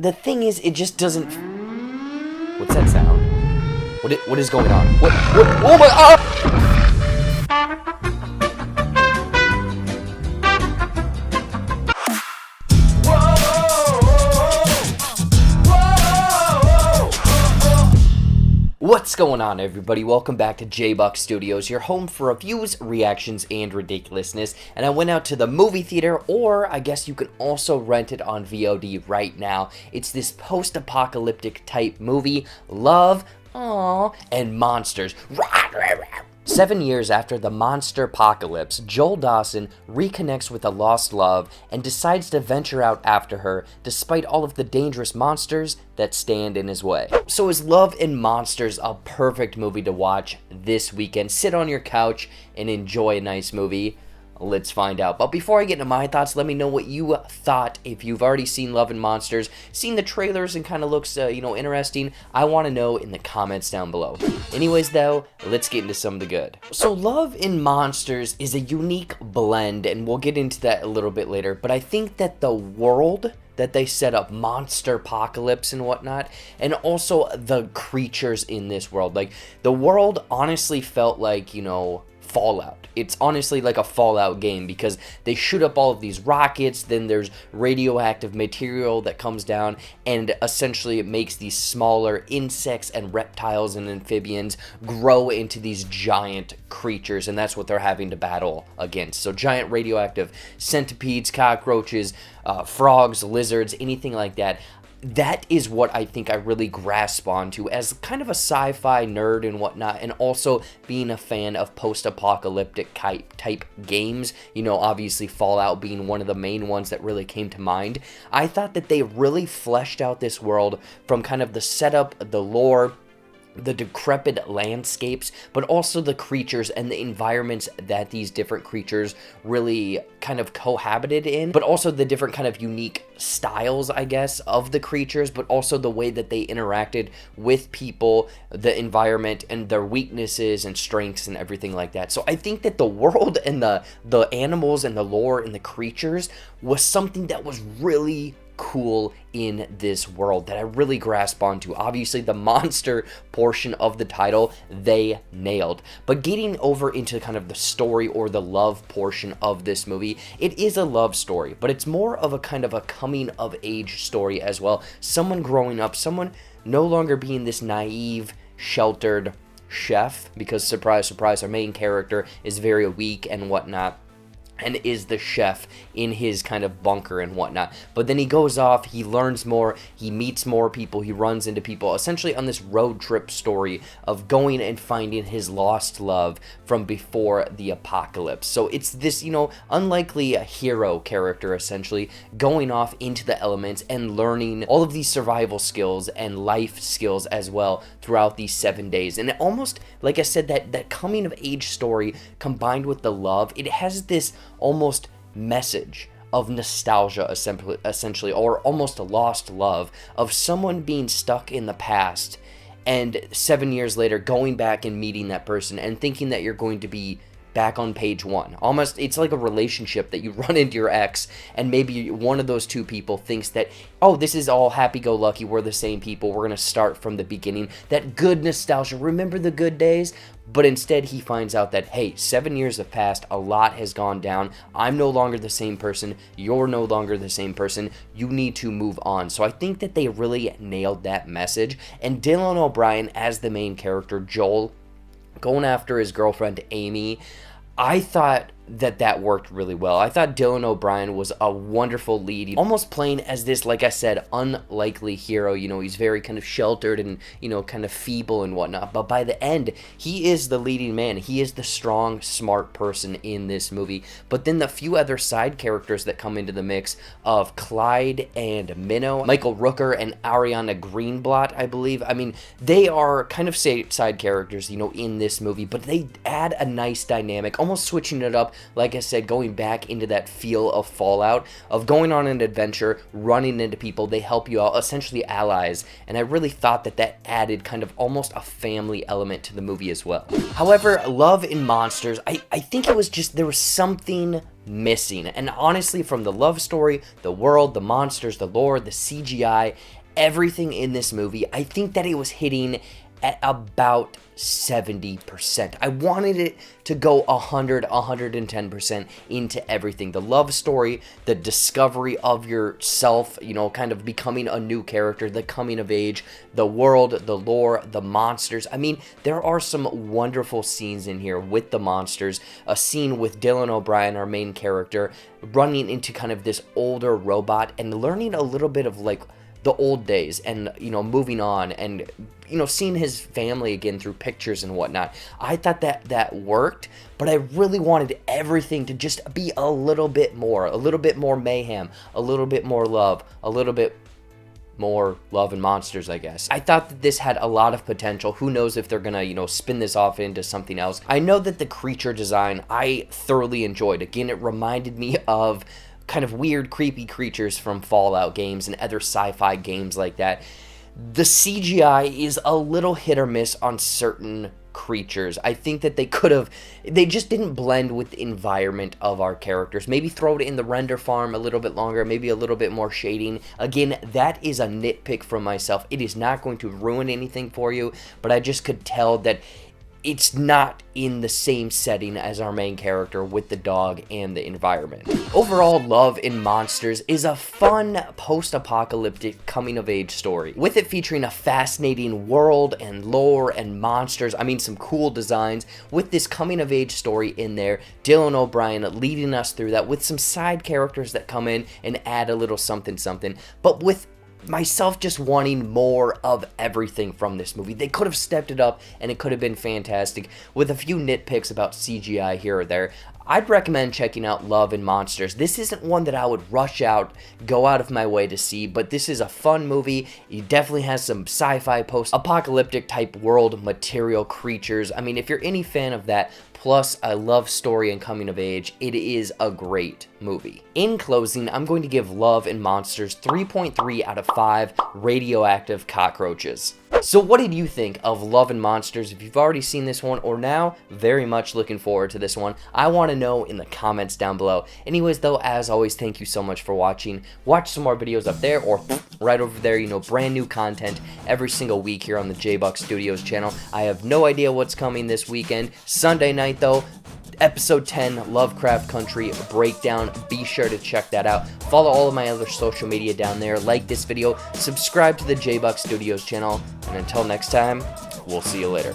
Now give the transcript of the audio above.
The thing is, it just doesn't... What's that sound? What is going on? What? Oh my... Ah! What's going on, everybody? Welcome back to JBuck Studios, your home for reviews, reactions, and ridiculousness. And I went out to the movie theater, or I guess you can also rent it on VOD right now. It's this post-apocalyptic type movie, Love, Aww, and Monsters. 7 years after the monster apocalypse, Joel Dawson reconnects with a lost love and decides to venture out after her, despite all of the dangerous monsters that stand in his way. So is Love and Monsters a perfect movie to watch this weekend? Sit on your couch and enjoy a nice movie. Let's find out. But before I get into my thoughts, let me know what you thought. If you've already seen Love and Monsters, seen the trailers and kind of looks, interesting, I want to know in the comments down below. Anyways, though, let's get into some of the good. So Love and Monsters is a unique blend, and we'll get into that a little bit later, but I think that the world that they set up, monster apocalypse and whatnot, and also the creatures in this world. Like, the world honestly felt like, Fallout. It's honestly like a Fallout game because they shoot up all of these rockets, then there's radioactive material that comes down, and essentially it makes these smaller insects and reptiles and amphibians grow into these giant creatures, and that's what they're having to battle against. So giant radioactive centipedes, cockroaches, frogs, lizards, anything like that. That is what I think I really grasp onto as kind of a sci-fi nerd and whatnot, and also being a fan of post-apocalyptic type games. Obviously Fallout being one of the main ones that really came to mind. I thought that they really fleshed out this world from kind of the setup, the lore, the decrepit landscapes, but also the creatures and the environments that these different creatures really kind of cohabited in, but also the different kind of unique styles, I guess, of the creatures, but also the way that they interacted with people, the environment, and their weaknesses and strengths and everything like that. So I think that the world and the animals and the lore and the creatures was something that was really cool in this world that I really grasp onto. Obviously, the monster portion of the title, they nailed. But getting over into kind of the story or the love portion of this movie, it is a love story, but it's more of a kind of a coming of age story as well. Someone growing up, someone no longer being this naive, sheltered chef, because surprise, surprise, our main character is very weak and whatnot, and is the chef in his kind of bunker and whatnot. But then he goes off, he learns more, he meets more people, he runs into people, essentially on this road trip story of going and finding his lost love from before the apocalypse. So it's this, unlikely hero character, essentially, going off into the elements and learning all of these survival skills and life skills as well throughout these 7 days. And it almost, like I said, that coming of age story combined with the love, it has this almost message of nostalgia, essentially, or almost a lost love of someone being stuck in the past and 7 years later going back and meeting that person and thinking that you're going to be back on page one. Almost, it's like a relationship that you run into your ex, and maybe one of those two people thinks that, oh, this is all happy-go-lucky, we're the same people, we're going to start from the beginning, that good nostalgia, remember the good days? But instead he finds out that, hey, 7 years have passed, a lot has gone down, I'm no longer the same person, you're no longer the same person, you need to move on. So I think that they really nailed that message, and Dylan O'Brien as the main character, Joel, going after his girlfriend Amy, I thought that worked really well. I thought Dylan O'Brien was a wonderful lead, almost playing as this, like I said, unlikely hero. He's very kind of sheltered and, kind of feeble and whatnot, but by the end, he is the leading man. He is the strong, smart person in this movie. But then the few other side characters that come into the mix of Clyde and Minnow, Michael Rooker and Ariana Greenblatt, I believe. I mean, they are kind of side characters, in this movie, but they add a nice dynamic, almost switching it up Like I said, going back into that feel of Fallout, of going on an adventure, running into people, they help you out, essentially allies, and I really thought that that added kind of almost a family element to the movie as well. However, Love and Monsters, I think it was just, there was something missing, and honestly, from the love story, the world, the monsters, the lore, the CGI, everything in this movie, I think that it was hitting at about 70%. I wanted it to go 110% into everything. The love story, the discovery of yourself, you know, kind of becoming a new character, the coming of age, the world, the lore, the monsters. I mean, there are some wonderful scenes in here with the monsters. A scene with Dylan O'Brien, our main character, running into kind of this older robot and learning a little bit of like the old days and, you know, moving on and, you know, seeing his family again through pictures and whatnot. I thought that worked, but I really wanted everything to just be a little bit more mayhem, a little bit more love, a little bit more Love and Monsters, I guess. I thought that this had a lot of potential. Who knows if they're gonna, you know, spin this off into something else. I know that the creature design I thoroughly enjoyed. Again, it reminded me of kind of weird, creepy creatures from Fallout games and other sci-fi games like that. The CGI is a little hit or miss on certain creatures. I think that they just didn't blend with the environment of our characters. Maybe throw it in the render farm a little bit longer, maybe a little bit more shading. Again, that is a nitpick from myself. It is not going to ruin anything for you, but I just could tell that it's not in the same setting as our main character with the dog and the environment. Overall, Love and Monsters is a fun post-apocalyptic coming-of-age story, with it featuring a fascinating world and lore and monsters. I mean, some cool designs with this coming-of-age story in there. Dylan O'Brien leading us through that with some side characters that come in and add a little something, but with myself just wanting more of everything from this movie. They could have stepped it up and it could have been fantastic with a few nitpicks about CGI here or there. I'd recommend checking out Love and Monsters. This isn't one that I would rush out, go out of my way to see, but this is a fun movie. It definitely has some sci-fi post-apocalyptic type world material, creatures. I mean, if you're any fan of that, plus a love story and coming of age, it is a great movie. In closing, I'm going to give Love and Monsters 3.3 out of 5 radioactive cockroaches. So what did you think of Love and Monsters? If you've already seen this one or now, very much looking forward to this one. I want to know in the comments down below. Anyways though, as always, thank you so much for watching. Watch some more videos up there or right over there, you know, brand new content every single week here on the JBuck Studios channel. I have no idea what's coming this weekend. Sunday night though, Episode 10, Lovecraft Country Breakdown. Be sure to check that out. Follow all of my other social media down there. Like this video. Subscribe to the JBuck Studios channel. And until next time, we'll see you later.